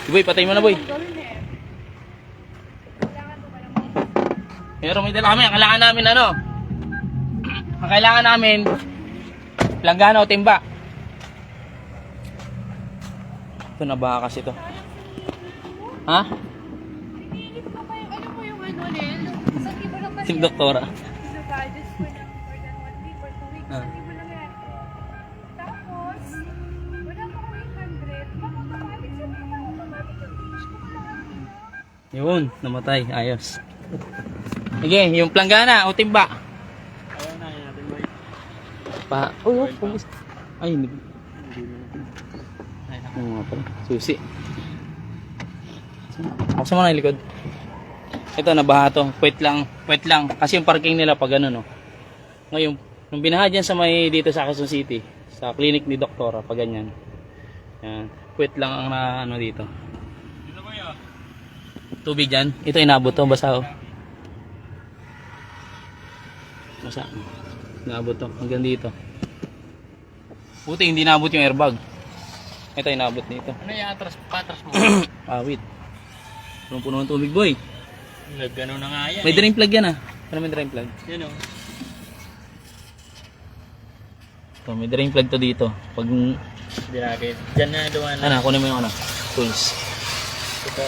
Boy, patay mo na, boy. Pero may dala kami. Ang kailangan namin ano? Ang kailangan namin langgana o timba. Ito na ba kasi ito? Ha? Pinilit ko pa yung ano mo yung ano, Nel. Isang libo lang kasi. Team Doktora. Sa budget for lang more than 1 week or 2 weeks. Isang libo lang yan. Tapos, wala pa kami 100. Baka automatic sa mga automatic yung finish ko pa lang. Yun, namatay. Ayos. Sige, yung planggana o timba. Ayaw na natin, boy. Pumis. Ay, hindi. Oo nga pala. Susi. Ako sa mga likod. Ito, nabaha to. Puwet lang. Kasi yung parking nila pag ano, no. Ngayon, nung binaha dyan sa may dito sa Quezon City, sa clinic ni Doktora, pag ganyan. Yan. Puwet lang ang na, ano dito. Tubig dyan. Ito inabot to. Basa, oh. Basa. Inabot to. Hanggang dito. Buti hindi inabot yung airbag. Ito inabot dito. Ano yung patras mo? Wait. Punong-puno ng tubig, boy. Nagano na nga yan. May drain plug yan, ah. Ano may drain plug? Yan o. Ito, may drain plug to dito. Pag, Dinagay. Diyan na dumaan na. ano, kunin mo yung ano, tools. Ito,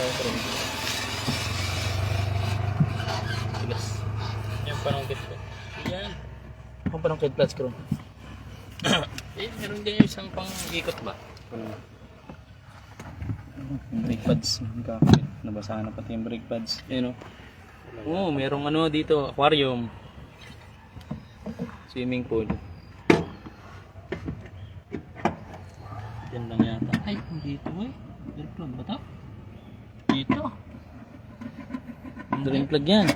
Tigas. yung parang kit ko. Yan. Ako parang kid flat screw. Meron din yung isang pang ikot ba? Brake pads. Kakit. Nabasa na pati yung brake pads. Ayun, oh. Oo, merong ano dito, aquarium. Swimming pool. Yan lang yata. Ay, dito, boy. Drain plug ba ito? Dito. Drain plug yan.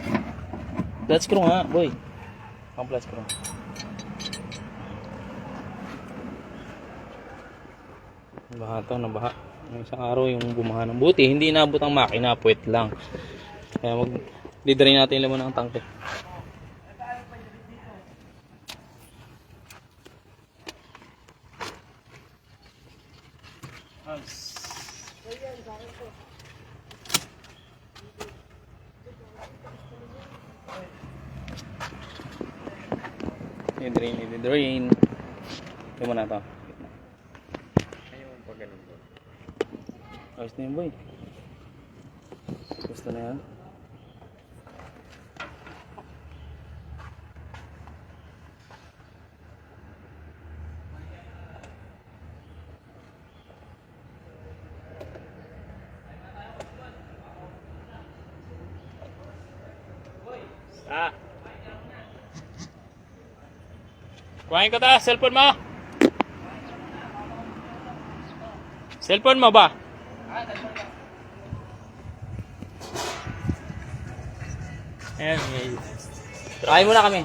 Flat screw nga, boy. Ang flat screw. Nabaha to, nabaha. Yung isang araw yung bumaha ng buti. Hindi inabot ang makina, puwet lang. Kaya mag-didrain natin yung laman ng tangke. I-drain. Ito mo na ito. Ayaw pa ganun po. Ayos na yun, boy. Gusto na yan. Kuhain ko ta, cellphone mo. Cellphone mo ba? Ayan, Try muna kami.